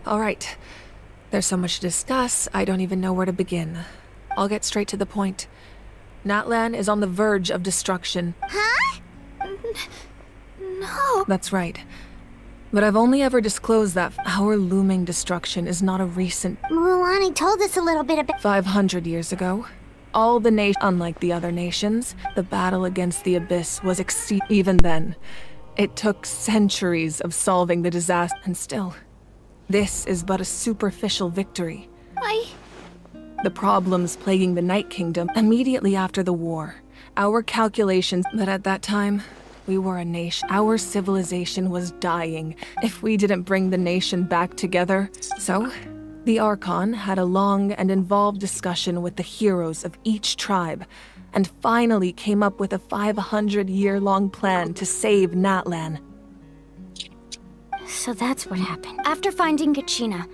All right. There's so much to discuss, I don't even know where to begin. I'll get straight to the point. Natlan is on the verge of destruction. Huh? No. That's right. But I've only ever disclosed that our looming destruction is not a recent... Mulani told us a little bit about... 500 years ago. All the nations, unlike the other nations, the battle against the Abyss was even then. It took centuries of solving the disaster, and still, this is but a superficial victory. The problems plaguing the Night Kingdom immediately after the war. Our calculations that at that time, we were a nation. Our civilization was dying if we didn't bring the nation back together. So, the Archon had a long and involved discussion with the heroes of each tribe, and finally came up with a 500-year-long plan to save Natlan. So that's what happened. After finding Kachina,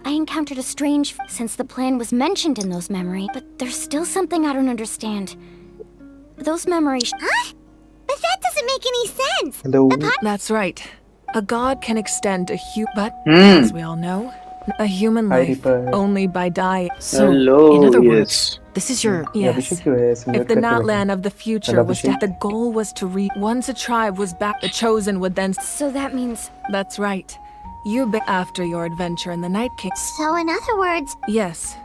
I encountered a strange... since the plan was mentioned in those memories, but there's still something I don't understand. Those memories... Huh? But that doesn't make any sense! Hello. That's right. A god can extend a but, as we all know, a human Hi, life Reaper. only by dying. So, Hello, in other yes. words, this is your... Yes. Abhishek क्यों है? ऐसे If mute the करके Natlan बैठे? of the future Hello, was Abhishek. the goal was to once a tribe was back, the chosen would then... So that means... That's right. After your adventure in the Night King. So in other words... Yes.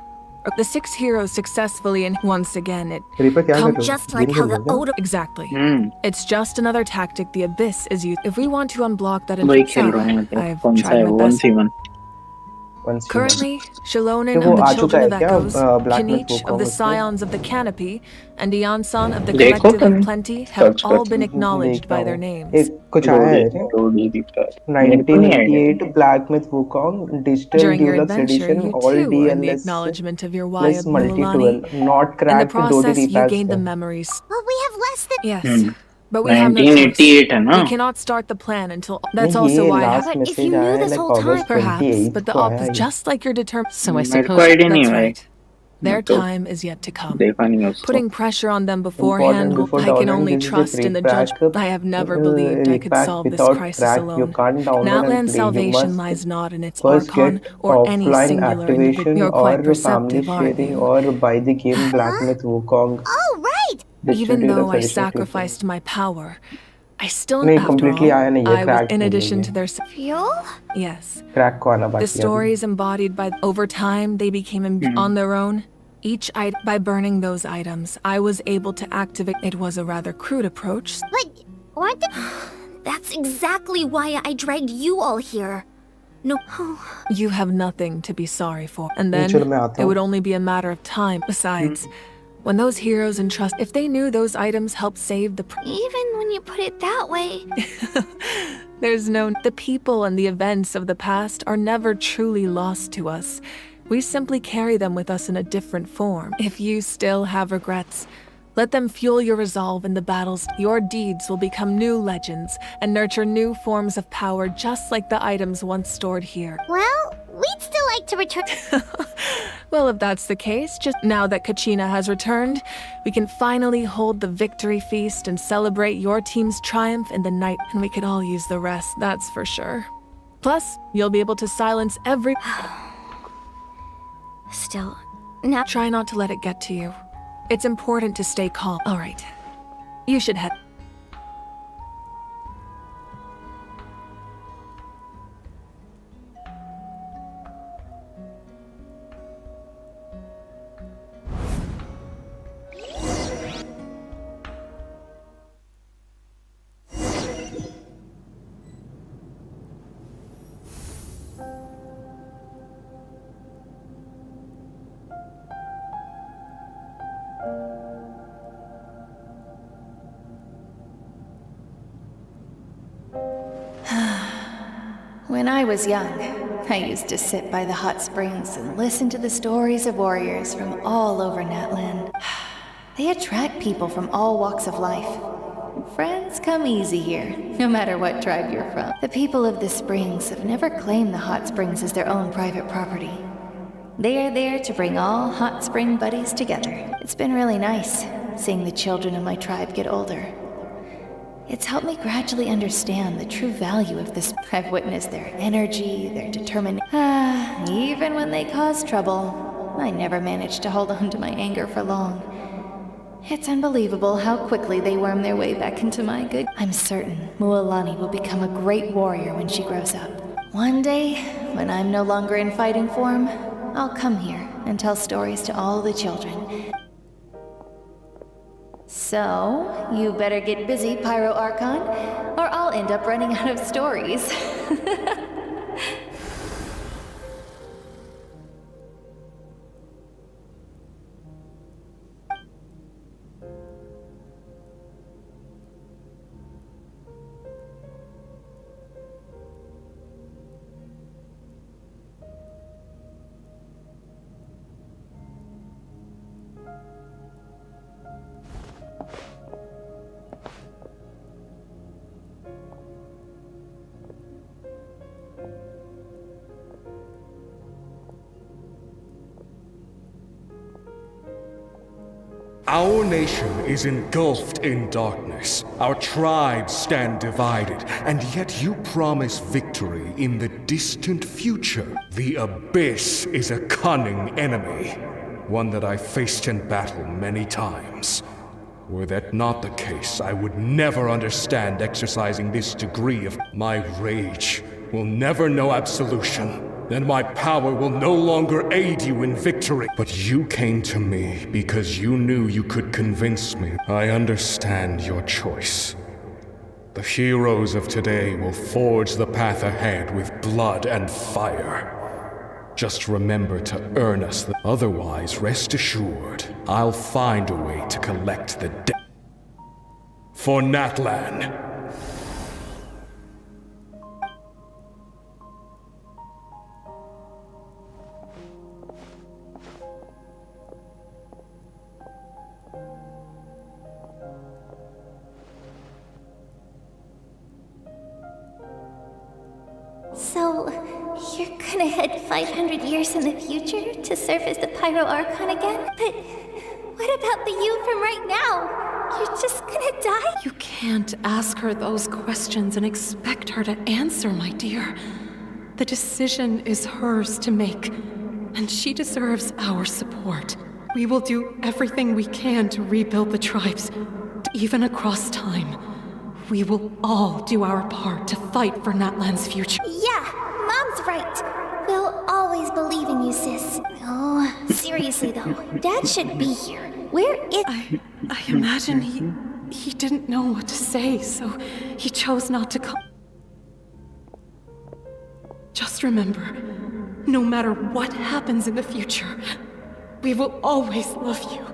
The 6 heroes successfully, and once again it... Reaper क्या कर रहे हो? Just like Game how खेल the रहे हो? Oda... Exactly. Hmm. It's just another tactic the Abyss is used. If we want to unblock that... वही खेल रहा हूँ मैं I've कौन सा tried है my one best. See one Once you Currently, Shalonen वो of the आ Children चुका of है क्या, Echoes, Black Myth Kinich Wukong of the उसमें? Scions of the Canopy, and Dianson of the देखो Collective तुम of Plenty have search all कर been acknowledged देखता by their हूँ। names. एक कुछ आया है रे? रोड ही दिख रहा है मेरे को नहीं आएगा 1988 Black Myth Wukong Digital During your Deluxe adventure, Edition, you all too earned the DLS acknowledgement of your plus Wyatt multi-tool, Mulani. not In the cracked Dodi process, you repatched gained the है। memories. Well, we have less than... Yes, but we have no choice. 1988 है ना We cannot start the plan until... That's नहीं, also ये why I have... last But if message you knew आया है this like whole time- August Perhaps, 28th but the को आया opposite... है। Just like you're determined... So I मेरे को suppose... idea नहीं That's है भाई right. Their तो time is yet to come. देखा नहीं उसको Putting pressure on them beforehand, Important before I can downloading only this is a trust in the judge. pre-pack, I have never believed I could repack solve this without crisis crack. You alone. can't download and Natlan's play. You salvation must lies not in its first Archon get or any offline singular individual. activation You're or quite family perceptive, aren't sharing you? or buy the game Black Myth Wukong. Oh, right! Even Digital though I Deluxe Edition sacrificed my power, I still, नहीं, after completely all, आया नहीं, ये I was cracked in नहीं addition है to their... Fuel? Yes. Crack को आना The बाकी है अभी। stories embodied by... Over time, they became on their own. Each item... By burning those items, I was able to activate... It was a rather crude approach. But weren't the... That's exactly why I dragged you all here. No... You have nothing to be sorry for. And then, चलो मैं आता it हूँ। would only be a matter of time. Besides, when those heroes entrust... If they knew those items helped save the... Even when you put it that way... There's no... The people and the events of the past are never truly lost to us. We simply carry them with us in a different form. If you still have regrets, let them fuel your resolve in the battles. Your deeds will become new legends and nurture new forms of power just like the items once stored here. Well, we'd still like to return... Well, if that's the case, just now that Kachina has returned, we can finally hold the victory feast and celebrate your team's triumph in the night, and we could all use the rest, that's for sure. Plus, you'll be able to silence every... Still... Now... Try not to let it get to you. It's important to stay calm. All right. You should head... When I was young, I used to sit by the hot springs and listen to the stories of warriors from all over Natlan. They attract people from all walks of life. Friends come easy here, no matter what tribe you're from. The people of the springs have never claimed the hot springs as their own private property. They are there to bring all hot spring buddies together. It's been really nice, seeing the children of my tribe get older. It's helped me gradually understand the true value of this. I've witnessed their energy, their determination. Even when they cause trouble, I never managed to hold on to my anger for long. It's unbelievable how quickly they worm their way back into my good. I'm certain Mualani will become a great warrior when she grows up. One day, when I'm no longer in fighting form, I'll come here and tell stories to all the children. So, you better get busy, Pyro Archon, or I'll end up running out of stories. Our nation is engulfed in darkness. Our tribes stand divided, and yet you promise victory in the distant future. The Abyss is a cunning enemy, one that I faced in battle many times. Were that not the case, I would never understand exercising this degree of... My rage will never know absolution. Then my power will no longer aid you in victory. But you came to me because you knew you could convince me. I understand your choice. The heroes of today will forge the path ahead with blood and fire. Just remember to earn us. Otherwise, rest assured, I'll find a way to collect the debt. For Natlan. So, you're gonna head 500 years in the future to serve as the Pyro Archon again? But what about the you from right now? You're just gonna die? You can't ask her those questions and expect her to answer, my dear. The decision is hers to make, and she deserves our support. We will do everything we can to rebuild the tribes, even across time. We will all do our part to fight for Natlan's future. Yeah, Mom's right. We'll always believe in you, sis. Oh, seriously though, Dad should be here. Where is... I imagine he didn't know what to say, so he chose not to come. Just remember, no matter what happens in the future, we will always love you.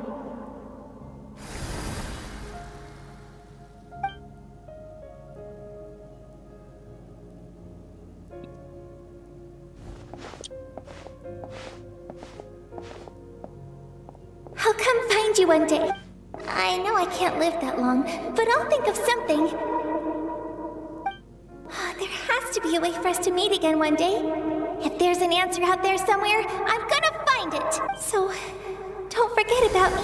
I'll come find you one day. I know I can't live that long, but I'll think of something. There has to be a way for us to meet again one day. If there's an answer out there somewhere, I'm gonna find it. So, don't forget about me.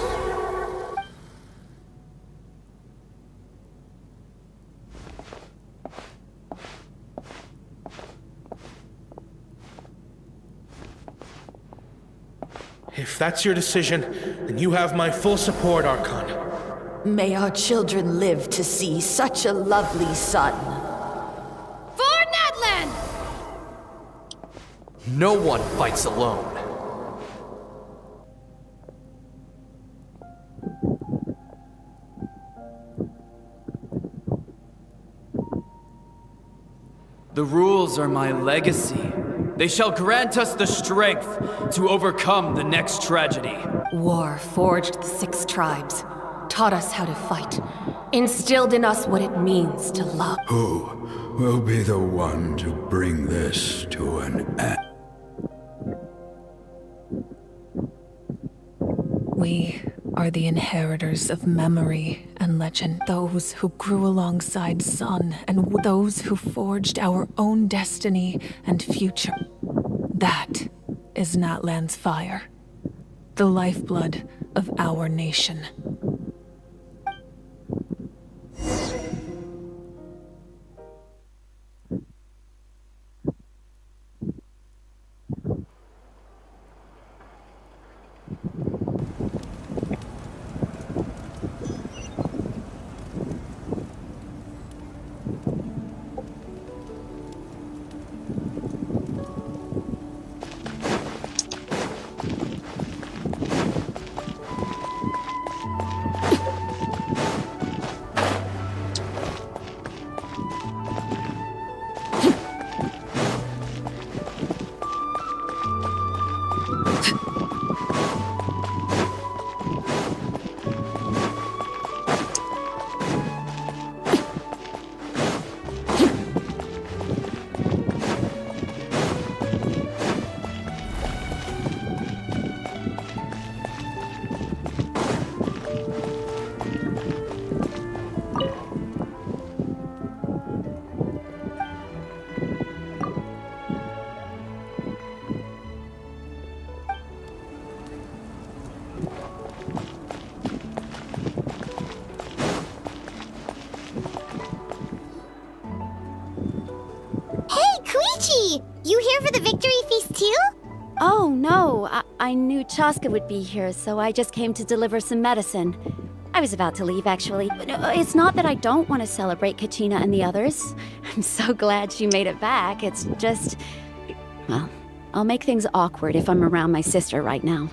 If that's your decision, then you have my full support, Archon. May our children live to see such a lovely son. For Natlan! No one fights alone. The rules are my legacy. They shall grant us the strength to overcome the next tragedy. War forged the 6 tribes, taught us how to fight, instilled in us what it means to love. Who will be the one to bring this to an end? We are the inheritors of memory and legend. Those who grew alongside Sun, and those who forged our own destiny and future. That is Natlan's fire, the lifeblood of our nation. You here for the victory feast too? Oh, no. I knew Chaska would be here, so I just came to deliver some medicine. I was about to leave, actually. But it's not that I don't want to celebrate Kachina and the others. I'm so glad she made it back. It's just... Well, I'll make things awkward if I'm around my sister right now.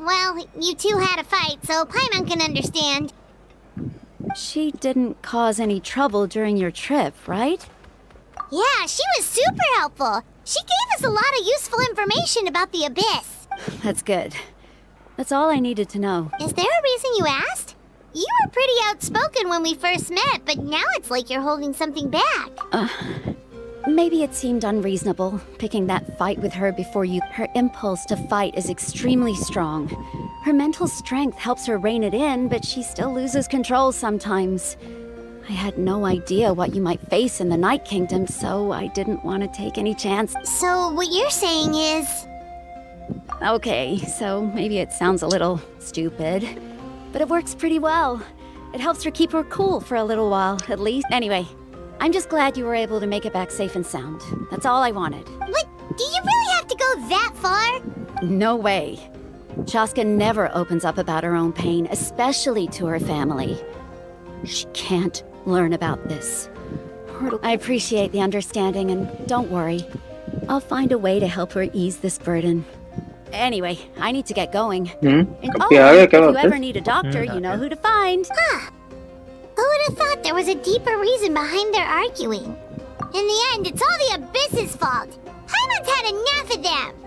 Well, you two had a fight, so Paimon can understand. She didn't cause any trouble during your trip, right? Yeah, she was super helpful. She gave us a lot of useful information about the Abyss. That's good. That's all I needed to know. Is there a reason you asked? You were pretty outspoken when we first met, but now it's like you're holding something back. Maybe it seemed unreasonable, picking that fight with her before you. Her impulse to fight is extremely strong. Her mental strength helps her rein it in, but she still loses control sometimes. I had no idea what you might face in the Night Kingdom, so I didn't want to take any chance. So what you're saying is... Okay, so maybe it sounds a little stupid, but it works pretty well. It helps her keep her cool for a little while, at least. Anyway, I'm just glad you were able to make it back safe and sound. That's all I wanted. What? Do you really have to go that far? No way. Chaska never opens up about her own pain, especially to her family. She can't learn about this. I appreciate the understanding, and don't worry. I'll find a way to help her ease this burden. Anyway, I need to get going. And if you ever need a doctor, you know who to find. Huh. Who would have thought there was a deeper reason behind their arguing? In the end, it's all the Abyss's fault. Paimon's had enough of them.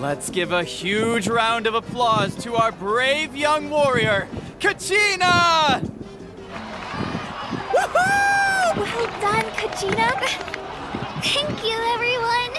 Let's give a huge round of applause to our brave young warrior, Kachina! Woohoo! Well done, Kachina! Thank you, everyone.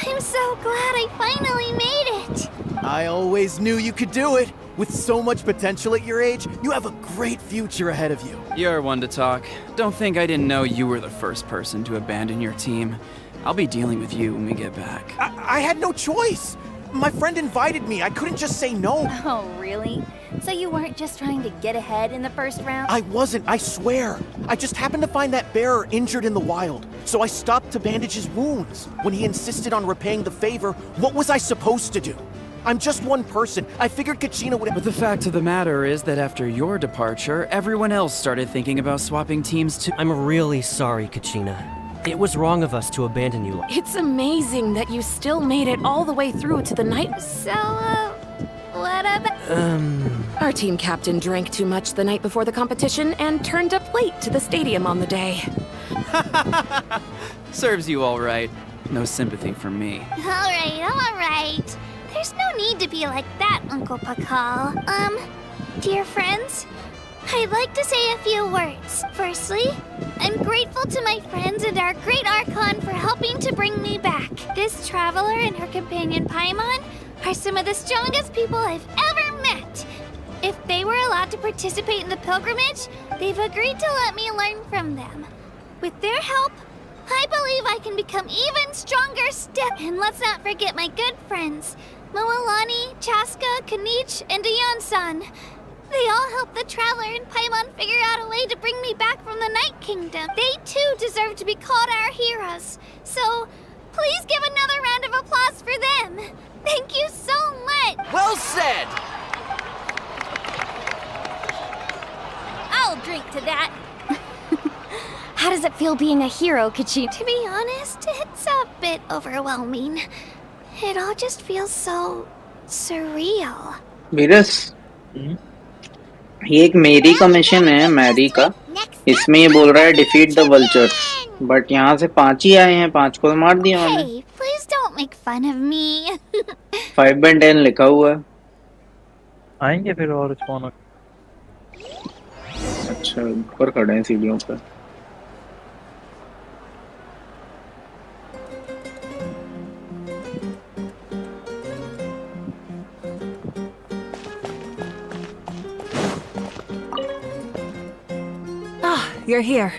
I'm so glad I finally made it. I always knew you could do it. With so much potential at your age, you have a great future ahead of you. You're one to talk. Don't think I didn't know you were the first person to abandon your team. I'll be dealing with you when we get back. I had no choice. My friend invited me. I couldn't just say no. Oh, really? So you weren't just trying to get ahead in the first round? I wasn't, I swear. I just happened to find that bearer injured in the wild, so I stopped to bandage his wounds. When he insisted on repaying the favor, what was I supposed to do? I'm just one person. I figured Kachina would... But the fact of the matter is that after your departure, everyone else started thinking about swapping teams too. I'm really sorry, Kachina. It was wrong of us to abandon you. It's amazing that you still made it all the way through to the night. So, what about... Our team captain drank too much the night before the competition and turned up late to the stadium on the day. Serves you all right. No sympathy from me. Alright. There's no need to be like that, Uncle Pakal. Dear friends, I'd like to say a few words. Firstly, I'm grateful to my friends and our great Archon for helping to bring me back. This traveler and her companion Paimon are some of the strongest people I've ever met. If they were allowed to participate in the pilgrimage, they've agreed to let me learn from them. With their help, I believe I can become even stronger still. And let's not forget my good friends, Moalani, Chaska, Kanich, and Dayan-san. They all helped the Traveler and Paimon figure out a way to bring me back from the Night Kingdom. They too deserve to be called our heroes. So, please give another round of applause for them. Thank you so much. Well said! I'll drink to that. How does it feel being a hero, Kachina? To be honest, it's a bit overwhelming. It all just feels so surreal. Beerus ये एक मेरी का mission है, Mary का। इसमें ये बोल रहा है डिफीट द वल्चर्स, बट यहाँ से 5 ही आए हैं, 5 को मार दिया मैंने। Hey, please don't make fun of me. 5/10 लिखा हुआ है। आएंगे फिर और स्पॉन। अच्छा, ऊपर खड़े हैं सीढ़ियों पर। You're here.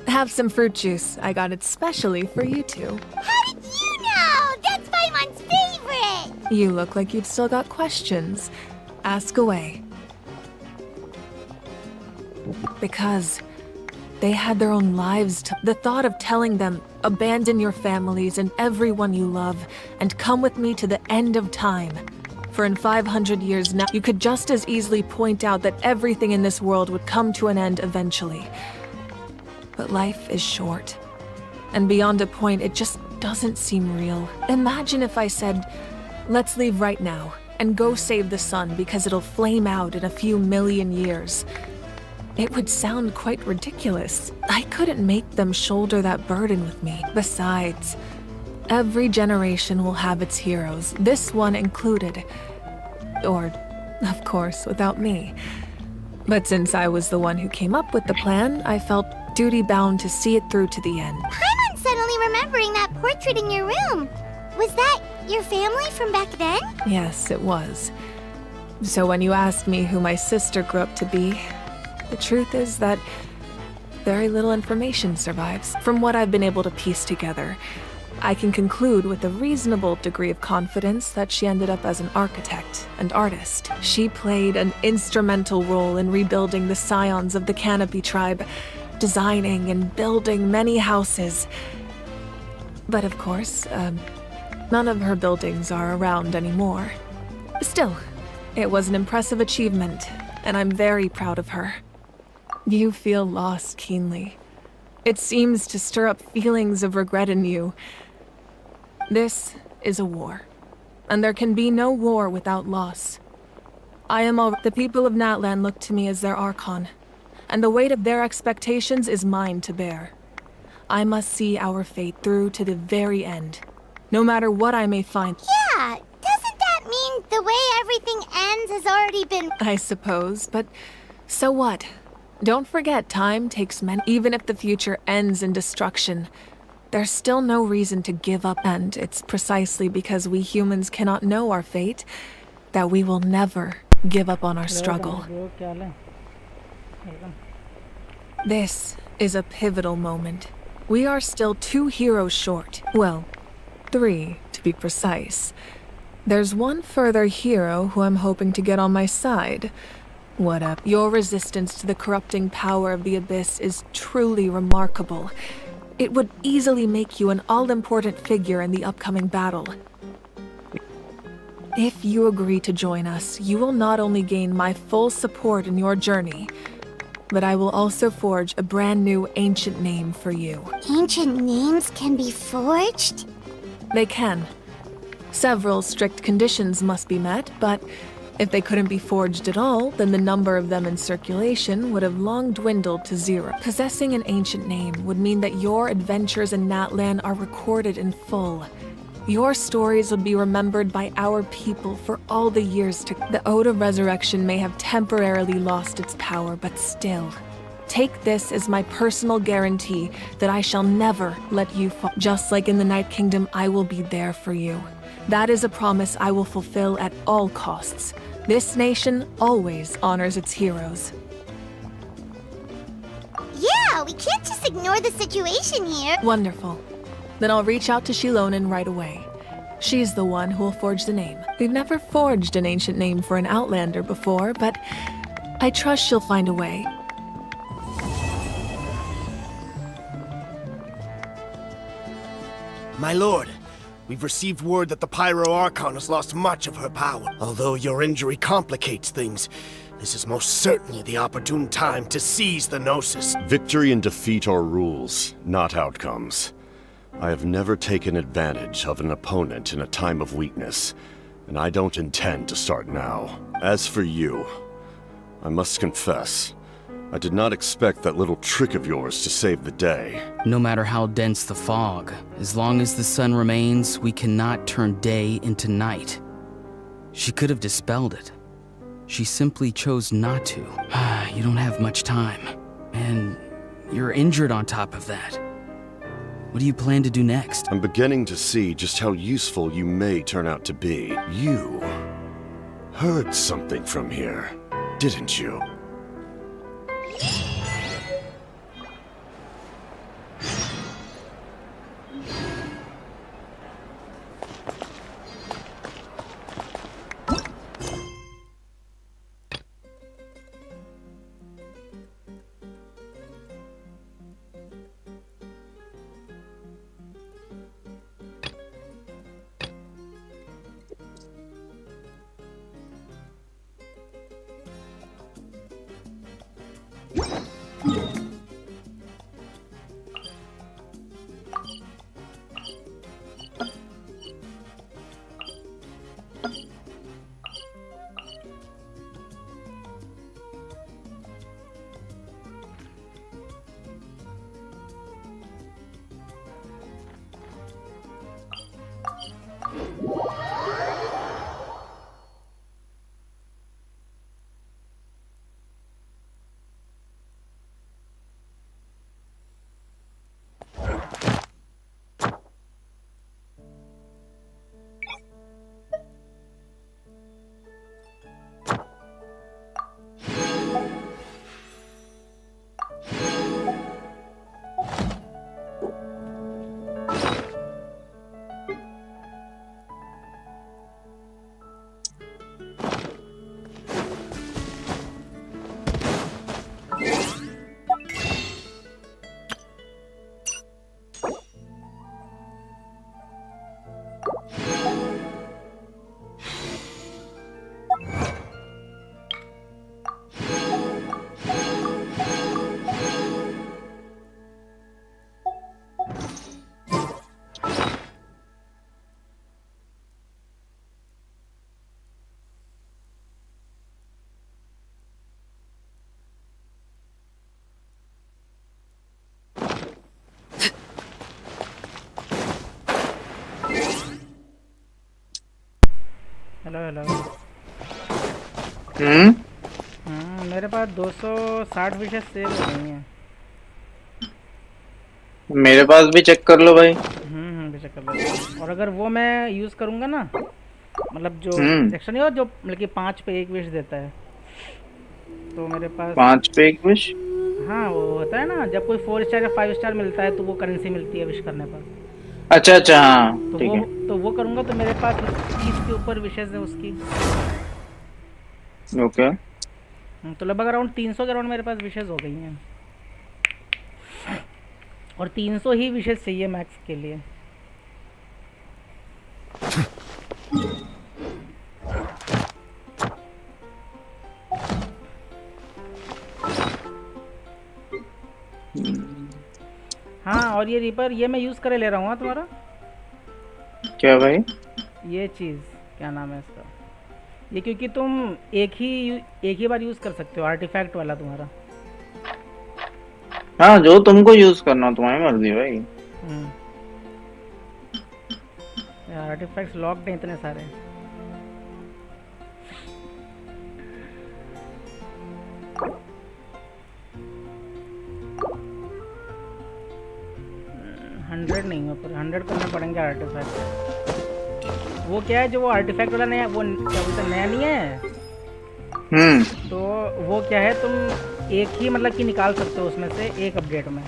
Have some fruit juice. I got it specially for you two. How did you know? That's Paimon's favorite. You look like you've still got questions. Ask away. Because they had their own lives. The thought of telling them, abandon your families and everyone you love, and come with me to the end of time. For in 500 years now, you could just as easily point out that everything in this world would come to an end eventually. But life is short. And beyond a point, it just doesn't seem real. Imagine if I said, let's leave right now and go save the sun because it'll flame out in a few million years. It would sound quite ridiculous. I couldn't make them shoulder that burden with me. Besides, every generation will have its heroes, this one included. Or, of course, without me. But since I was the one who came up with the plan, I felt duty-bound to see it through to the end. Paimon's suddenly remembering that portrait in your room. Was that your family from back then? Yes, it was. So when you asked me who my sister grew up to be, the truth is that very little information survives. From what I've been able to piece together, I can conclude with a reasonable degree of confidence that she ended up as an architect and artist. She played an instrumental role in rebuilding the scions of the Canopy tribe, designing and building many houses. But of course, none of her buildings are around anymore. Still, it was an impressive achievement, and I'm very proud of her. You feel lost keenly. It seems to stir up feelings of regret in you. This is a war, and there can be no war without loss. The people of Natlan look to me as their Archon, and the weight of their expectations is mine to bear. I must see our fate through to the very end, no matter what I may find. Yeah, doesn't that mean the way everything ends has already been... I suppose, but so what? Don't forget, time takes many. Even if the future ends in destruction, there's still no reason to give up, and it's precisely because we humans cannot know our fate that we will never give up on our struggle. This is a pivotal moment. We are still 2 heroes short. Well, 3 to be precise. There's one further hero who I'm hoping to get on my side. What up? Your resistance to the corrupting power of the Abyss is truly remarkable. It would easily make you an all-important figure in the upcoming battle. If you agree to join us, you will not only gain my full support in your journey, but I will also forge a brand new ancient name for you. Ancient names can be forged? They can. Several strict conditions must be met, but If they couldn't be forged at all, then the number of them in circulation would have long dwindled to zero. Possessing an ancient name would mean that your adventures in Natlan are recorded in full. Your stories would be remembered by our people for all the years to come. The Ode of Resurrection may have temporarily lost its power, but still. Take this as my personal guarantee that I shall never let you fall. Just like in the Night Kingdom, I will be there for you. That is a promise I will fulfill at all costs. This nation always honors its heroes. Yeah, we can't just ignore the situation here. Wonderful. Then I'll reach out to Shilonen right away. She's the one who will forge the name. We've never forged an ancient name for an Outlander before, but I trust she'll find a way. My lord, we've received word that the Pyro Archon has lost much of her power. Although your injury complicates things, this is most certainly the opportune time to seize the Gnosis. Victory and defeat are rules, not outcomes. I have never taken advantage of an opponent in a time of weakness, and I don't intend to start now. As for you, I must confess, I did not expect that little trick of yours to save the day. No matter how dense the fog, as long as the sun remains, we cannot turn day into night. She could have dispelled it. She simply chose not to. You don't have much time, and you're injured on top of that. What do you plan to do next? I'm beginning to see just how useful you may turn out to be. You heard something from here, didn't you? Hello hello मेरे पास 260 विशेष save हो गई हैं। मेरे पास भी check कर लो भाई। भी check कर लो। और अगर वो मैं यूज करूंगा ना, मतलब जो सेक्शन नहीं हो जो मतलब कि 5 पे 1 विश देता है, तो मेरे पास 5 पे 1 विश। हाँ वो होता है ना, जब कोई 4 स्टार या 5 स्टार मिलता है तो वो करेंसी मिलती है विश करने पर। अच्छा अच्छा हाँ ठीक है। तो वो करूंगा तो मेरे पास 30 के ऊपर विशेष है उसकी। ओके तो लगभग अराउंड 300 के अराउंड मेरे पास विशेष हो गई हैं, और 300 ही विशेष चाहिए मैक्स के लिए। हाँ और ये रीपर ये मैं यूज करे ले रहा हूँ तुम्हारा। क्या भाई? ये चीज क्या नाम है इसका? ये क्योंकि तुम एक ही बार यूज कर सकते हो आर्टिफैक्ट वाला तुम्हारा। हाँ जो तुमको यूज करना तुम्हारी मर्जी भाई। आर्टिफैक्ट्स लॉक्ड हैं इतने सारे। $100 नहीं है पर 100 करने पड़ेंगे आर्टिफैक्ट। वो क्या है जो वो आर्टिफैक्ट वाला नया, वो क्या बोलते हैं, नया नहीं है। तो वो क्या है, तुम एक ही मतलब कि निकाल सकते हो उसमें से एक अपडेट में।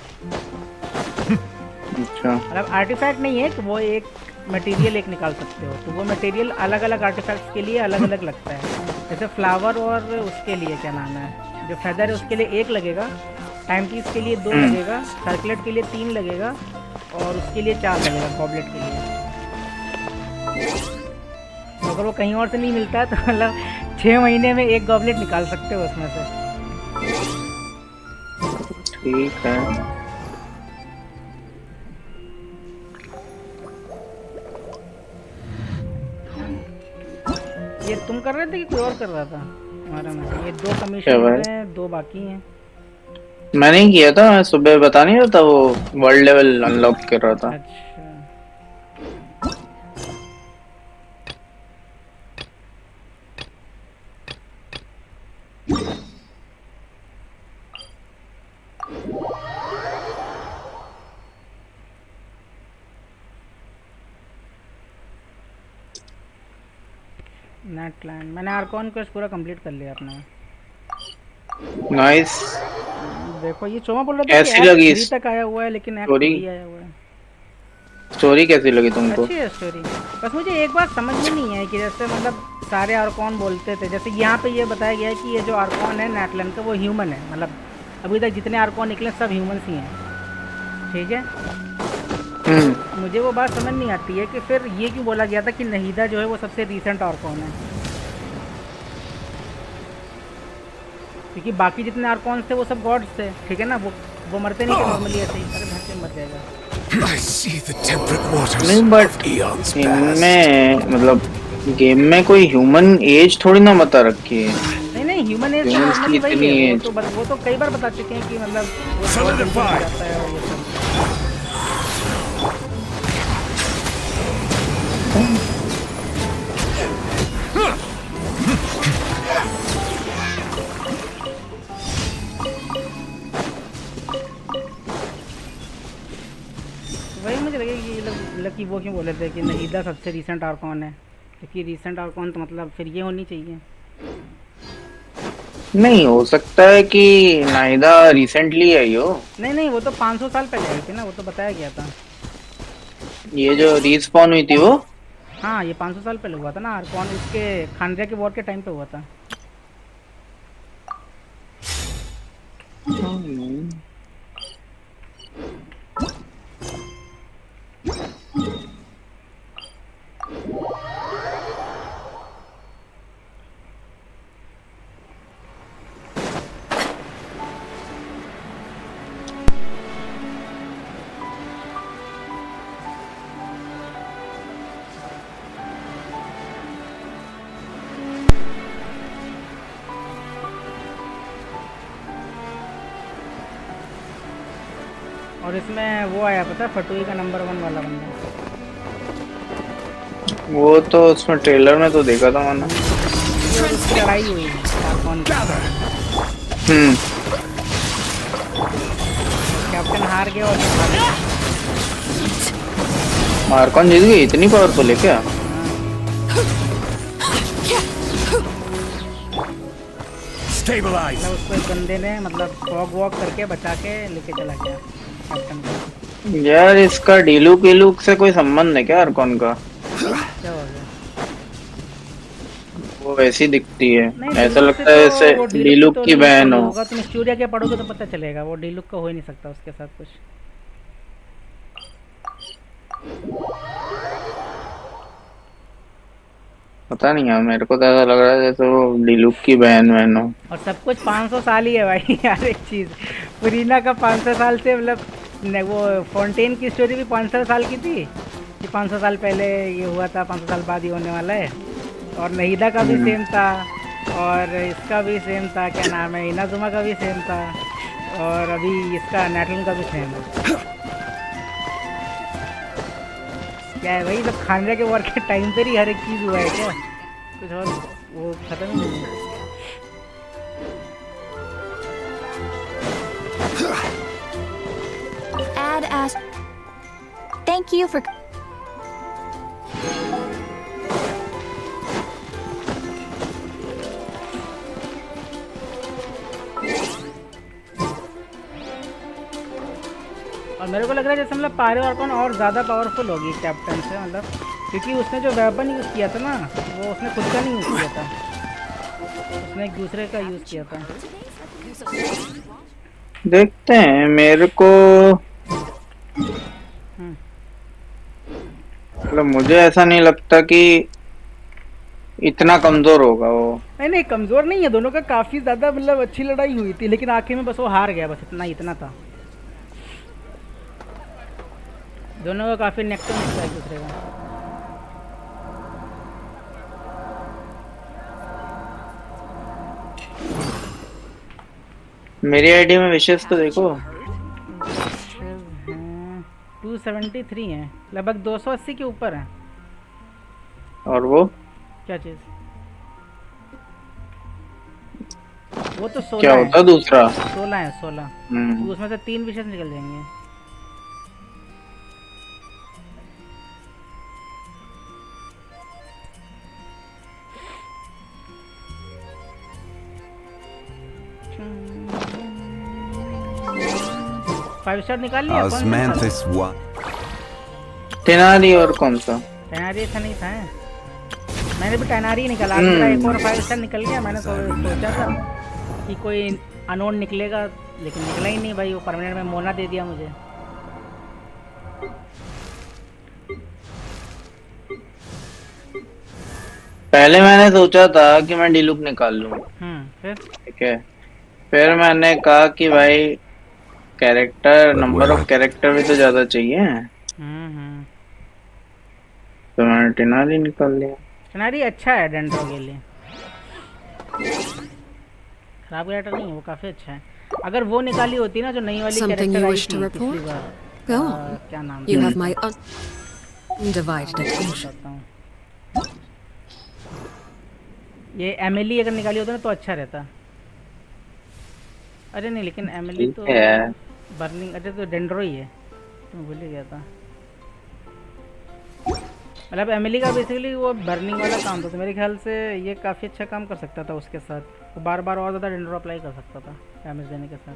अच्छा मतलब आर्टिफैक्ट नहीं है कि वो एक मटेरियल एक निकाल सकते हो, तो वो मटेरियल अलग अलग आर्टिफैक्ट्स के लिए अलग अलग लगता है। जैसे फ्लावर और उसके लिए क्या नाम है, जो फेदर है उसके लिए 1 लगेगा, टाइम पीस के लिए 2 लगेगा, सर्कुलेट के लिए 3 लगेगा और उसके लिए 4 लगेगा गॉबलेट के लिए। अगर वो कहीं और से नहीं मिलता है तो मतलब 6 महीने में एक गॉबलेट निकाल सकते हो उसमें से। ठीक है। ये तुम कर रहे थे कि कोई और कर रहा था हमारा में? ये 2 कमीशन हैं, 2 बाकी हैं। मैं नहीं किया था, मैं सुबह बता नहीं रहा था, वो वर्ल्ड लेवल अनलॉक कर रहा था। नेटलैंड मैंने आर्कॉन क्वेस्ट पूरा कंप्लीट कर लिया अपना। नाइस। देखो ये चोमा बोल रहा था कैसी कि लगी एक्ट 3 तक आया हुआ है लेकिन एक्ट 3 आया हुआ है। स्टोरी कैसी लगी तुमको? अच्छी है स्टोरी, बस मुझे एक बात समझ में नहीं है कि जैसे मतलब सारे आर्कॉन बोलते थे, जैसे यहाँ पे ये बताया गया है कि ये जो आर्कॉन है नेटलैंड का वो ह्यूमन है, मतलब अभी तक जितने आर्कॉन निकले सब ह्यूमंस ही हैं, ठीक है। मुझे वो बात समझ नहीं आती है कि फिर ये क्यों बोला गया था कि नहीदा जो है वो सबसे रीसेंट आर्कॉन है, क्योंकि बाकी जितने आर्कॉन्स थे वो सब गॉड्स थे, ठीक है ना। वो मरते नहीं थे नॉर्मली ऐसे ही, अरे धरती मर जाएगा। नहीं बट इनमें मतलब गेम में कोई ह्यूमन एज थोड़ी ना बता रखी है। नहीं ह्यूमन एज नॉर्मली वही है, वो तो कई बार बता चुके हैं कि मतलब वो जाता है और ये सब। वही मुझे लगे कि मतलब कि वो क्यों बोले थे कि नहीदा सबसे रीसेंट आर्कॉन है, क्योंकि रीसेंट आर्कॉन तो मतलब फिर ये होनी चाहिए। नहीं हो सकता है कि नाहिदा रिसेंटली आई हो। नहीं वो तो 500 साल पहले आई थी ना, वो तो बताया गया था। ये जो रीस्पॉन हुई थी वो, हाँ ये 500 साल पहले हुआ था ना आर्कॉन, उसके खानजा के वॉर के टाइम पे हुआ था। और इसमें वो आया पता है, फटुई का नंबर 1 वाला बंदा। वो तो उसमें ट्रेलर में तो देखा था मैंने। उसकी लड़ाई हुई कैप्टन हार गया और मार्कॉन जीत गई, इतनी पावरफुल है क्या? मतलब उसको एक बंदे ने मतलब फॉग वॉक करके बचा के लेके चला गया कैप्टन को। यार इसका डीलूक से कोई संबंध है क्या आर्कॉन का? क्या हो गया? वो वैसी दिखती है, ऐसा लगता है जैसे डीलूक की बहन हो। तुम स्टोरी क्या पढ़ोगे तो पता चलेगा, वो डीलूक का हो ही नहीं सकता उसके साथ कुछ। पता नहीं यार, मेरे को तो ऐसा लग रहा है जैसे वो डीलूक की बहन हो। और सब कुछ 500 साल ही है भाई। यार एक चीज, पुरीना का 500 साल से मतलब वो फाउंटेन की स्टोरी भी 500 साल की थी कि 500 साल पहले ये हुआ था, 500 साल बाद ये होने वाला है। और नहीदा का भी हम्म। सेम था, और इसका भी सेम था, क्या नाम है, इनाजुमा का भी सेम था, और अभी इसका नेटलन का भी सेम है। क्या है भाई, सब खाने के वर्क के टाइम पर ही हर एक चीज़ हुआ है क्या? कुछ और वो खत्म ही नहीं है। Ad asked. Thank you for. और मेरे को लग रहा है जैसे मतलब पायरो आर्कॉन और ज़्यादा पावरफुल होगी कैप्टन से, मतलब क्योंकि उसने जो वेपन यूज़ किया था ना, वो उसने खुद का नहीं यूज़ किया था, उसने एक दूसरे का यूज़ किया था। देखते हैं। मेरे को मतलब मुझे ऐसा नहीं लगता कि इतना कमजोर होगा वो। नहीं नहीं, कमज़ोर नहीं है, दोनों का काफ़ी ज़्यादा मतलब अच्छी लड़ाई हुई थी, लेकिन आखिर में बस वो हार गया, बस इतना था। दोनों का काफ़ी नेक टू नेक था एक दूसरे का। मेरी आईडी में विशेष तो देखो 273 हैं, लगभग 280 के ऊपर है। और वो क्या चीज़? वो तो 16 क्या होता दूसरा? 16 है 16। तो उसमें से 3 विशेष निकल जाएंगे। फाइव स्टार निकाल लिया? Osmanthus one. टेनारी और कौन सा? टेनारी था नहीं था, मैंने भी टेनारी निकाला। मेरा एक और 5 स्टार निकल गया। मैंने सोचा था कि कोई अनोन निकलेगा, लेकिन निकला ही नहीं भाई। वो परमानेंट में मोना दे दिया मुझे। पहले मैंने सोचा था कि मैं डिलुक निकाल लूं। फिर ठीक है, फिर मैंने कहा कि भाई कैरेक्टर, नंबर ऑफ कैरेक्टर भी तो ज्यादा चाहिए। तो मैंने टेनारी निकाल लिया। टेनारी अच्छा है डेंड्रो के लिए, खराब कैरेक्टर नहीं है, वो काफी अच्छा है। अगर वो निकाली होती ना जो नई वाली कैरेक्टर आई थी पिछली बार, क्या नाम You have my undivided attention. ये एमिली अगर निकाली होती ना तो अच्छा रहता। अरे नहीं, लेकिन एमिली तो बर्निंग, अरे तो डेंड्रो ही है, मैं भूल ही गया था। मतलब एमिली का बेसिकली वो बर्निंग वाला काम था, तो मेरे ख्याल से ये काफ़ी अच्छा काम कर सकता था उसके साथ। वो बार बार और ज़्यादा डेंड्रो अप्लाई कर सकता था डैमेज देने के साथ।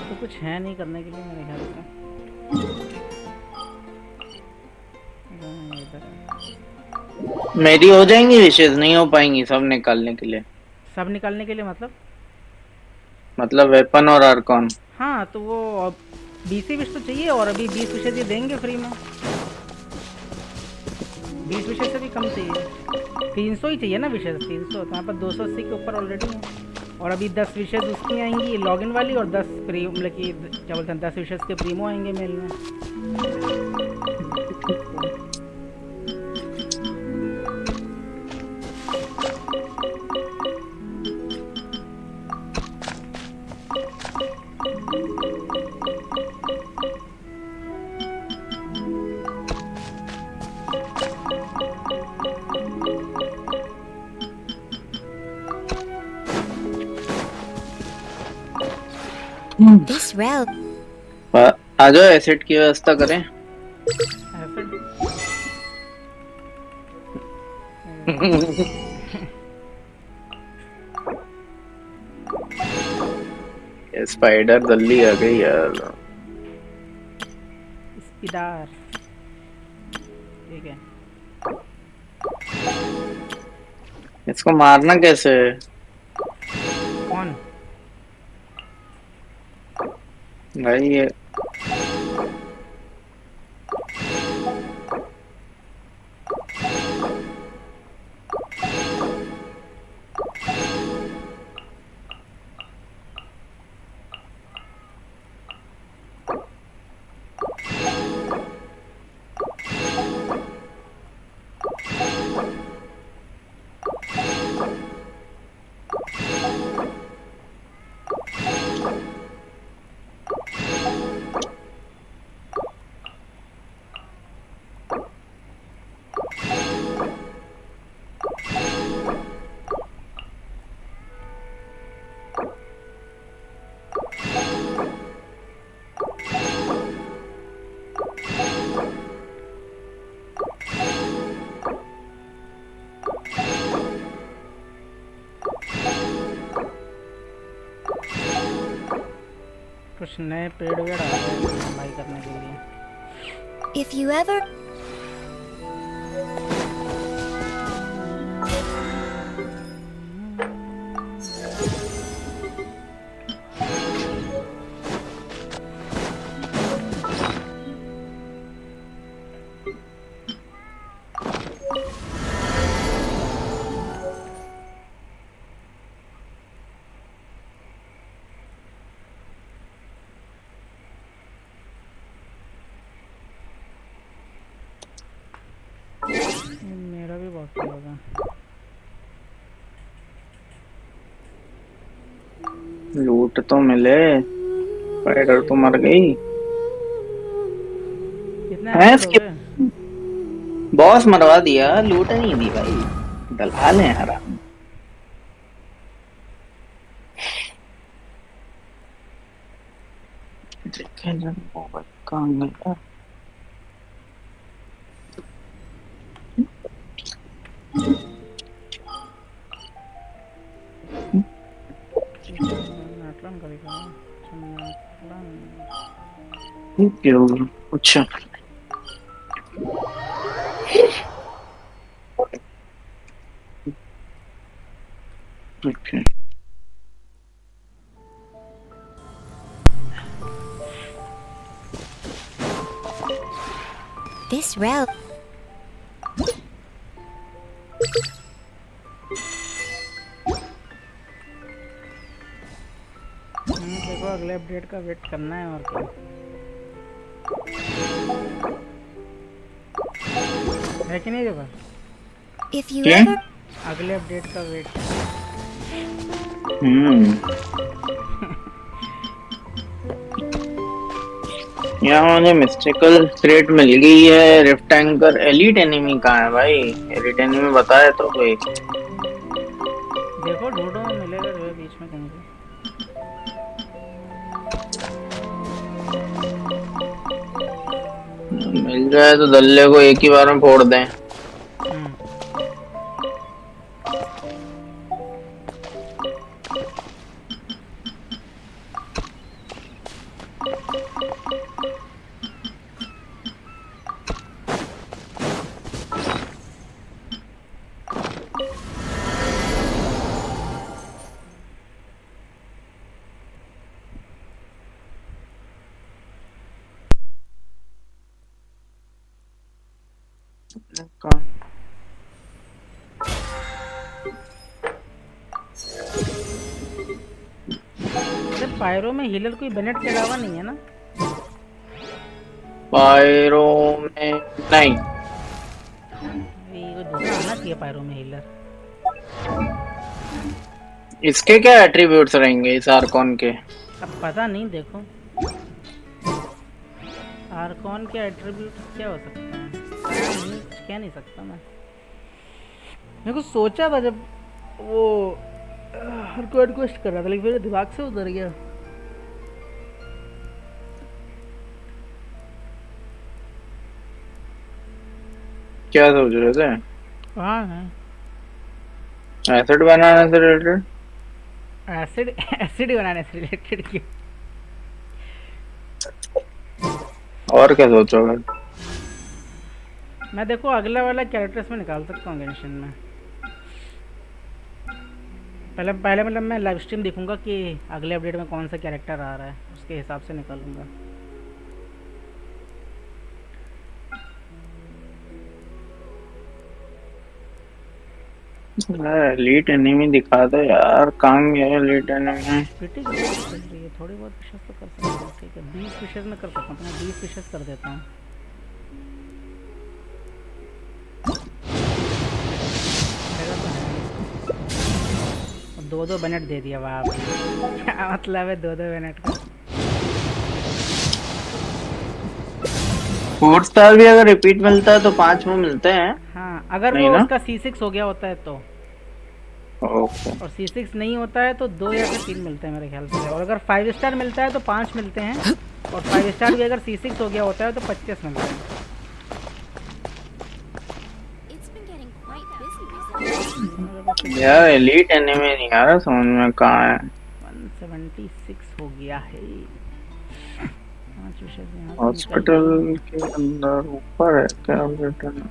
तो कुछ है नहीं करने के लिए मेरे ख्याल से। मेरी हो जाएंगी विशेष, नहीं हो पाएंगी सब निकालने के लिए। सब निकालने के लिए मतलब वेपन और आर्कॉन। हाँ, तो वो 20 विश तो चाहिए, और अभी 20 विशेष ये देंगे फ्री में। 20 विशेष से भी कम चाहिए, 300 ही चाहिए ना विशेष। 300 तो यहाँ पर 280 के ऊपर ऑलरेडी है, और अभी 10 विशेष उसकी आएंगी लॉगिन वाली, और 10 प्री मतलब कि क्या बोलते हैं 10 विशेष के प्रीमो आएंगे मेल में। This route. आ जाओ, एसिड की व्यवस्था करें। स्पाइडर जल्दी आ गई यार। स्पाइडर ठीक है। इसको मारना कैसे है? कौन भाई ये कुछ नए पेड़ वेड़ आ गए लंबाई करने के लिए। If you ever... मेरा भी बहुत होगा। लूट तो मिले, स्पाइडर तो मर गई। कितने एपिसोड हो गए? बॉस मरवा दिया, लूट नहीं दी भाई, दलाल है हराम। देखे जब मोबाइल कहाँ गया। क्यों? अच्छा ओके। This route... देखो अगले अपडेट का वेट करना है और क्या है कि नहीं देखो। If you ever... अगले अपडेट का वेट। यहाँ मुझे मिस्टिकल क्रेट मिल गई है। Rift anchor. एलिट एनिमी कहाँ है भाई? एलिट एनिमी बताए तो कोई। देखो ढूंढो, मिलेगा जो है बीच में कहीं पे। मिल जाए तो दल्ले को एक ही बार में फोड़ दें। पायरो में हीलर कोई बेनेट के अलावा नहीं है ना? पायरो में नहीं। ये दूसरा आना चाहिए पायरो में हीलर। इसके क्या एट्रीब्यूट्स रहेंगे इस आर्कॉन के? अब पता नहीं, देखो आर्कॉन के एट्रीब्यूट्स क्या हो सकते हैं, कुछ कह नहीं सकता मैं। मेरे को सोचा था जब वो रिक्वेस्ट क्वेस्ट कर रहा था, लेकिन मेरे दिमाग से उतर गया। क्या सोच रहे थे? हाँ है एसिड बनाने से रिलेटेड। एसिड बनाने से रिलेटेड क्यों? और क्या सोचोगे? मैं देखो अगला वाला कैरेक्टर्स में निकाल सकता हूँ गेंशिन में। पहले मतलब मैं लाइव स्ट्रीम देखूंगा कि अगले अपडेट में कौन सा कैरेक्टर आ रहा है, उसके हिसाब से निकालूंगा। एलीट एनिमी दिखा दो यार, कहाँ गया एलीट एनिमी? थोड़ी बहुत विशेष तो कर सकता हूँ, ठीक है 20 विशेष में कर सकता हूँ, अपना 20 विशेष कर देता हूँ। दो बेनेट दे दिया वहाँ पे। क्या मतलब है दो बेनेट का? 4 स्टार भी अगर रिपीट मिलता है तो 5 में मिलते हैं। हाँ अगर वो उसका C6 हो गया होता है तो। ओके। और C6 नहीं होता है तो 2 या 3 मिलते हैं मेरे ख्याल से। और अगर 5 स्टार मिलता है तो 5 मिलते हैं। और 5 स्टार भी अगर C6 हो गया होता है तो 25 मिलते हैं। यार एलीट एनिमी नहीं आ रहा समझ में, कहाँ है? 176 हो गया है। विशेष यहाँ से हॉस्पिटल के अंदर ऊपर है क्या ऑपरेटर?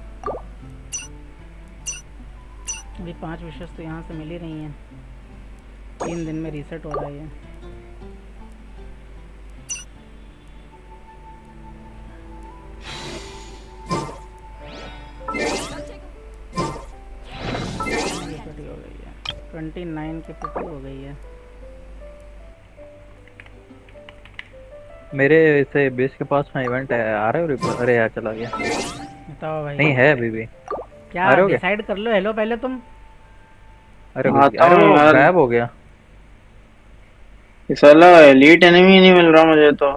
अभी 5 विशेष तो यहाँ से मिल ही रही हैं। 3 दिन में रीसेट हो रहा है ये। हो गई है 29 की 50 हो गई है। मेरे से बेस के पास में इवेंट है, आ रहे हो? अरे यार चला गया। बताओ भाई। नहीं है अभी भी। क्या डिसाइड कर लो। हेलो पहले तुम। अरे वो गायब हो गया। ये साला एलीट एनिमी नहीं मिल रहा मुझे तो।